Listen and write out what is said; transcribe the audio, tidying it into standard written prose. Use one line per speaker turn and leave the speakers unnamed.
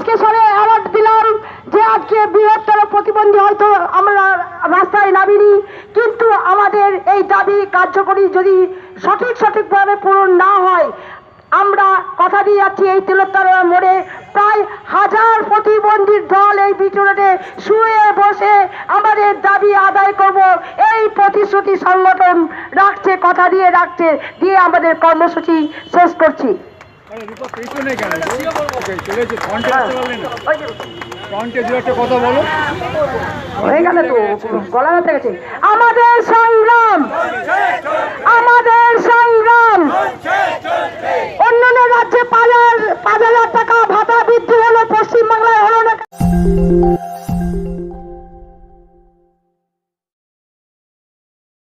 তারকেশ্বরে award দিলাম যে আজকে বৃহত্তর প্রতিবন্ধী হয়তো আমরা রাস্তায় নামিনি, কিন্তু আমাদের এই দাবি কার্যকরী যদি সঠিকভাবে পূরণ না হয়, আমরা কথা দিয়ে যাচ্ছি এই তিলোত্তরা মোড়ে প্রায় 1000 প্রতিবন্ধীর দল এই বিচরণে শুয়ে বসে আমাদের দাবি আদায় করব, এই প্রতিশ্রুতি সংগঠন রাখছে, কথা দিয়ে রাখছে, দিয়ে আমাদের কর্মসূচি শেষ করছি। হয়ে গেল তো, গলা ব্যথা গেছে। আমাদের সংগ্রাম, আমাদের সংগ্রাম। অন্যান্য রাজ্যে 5,000 টাকা ভাতা বৃদ্ধি হলো, পশ্চিমবাংলায় হলো না।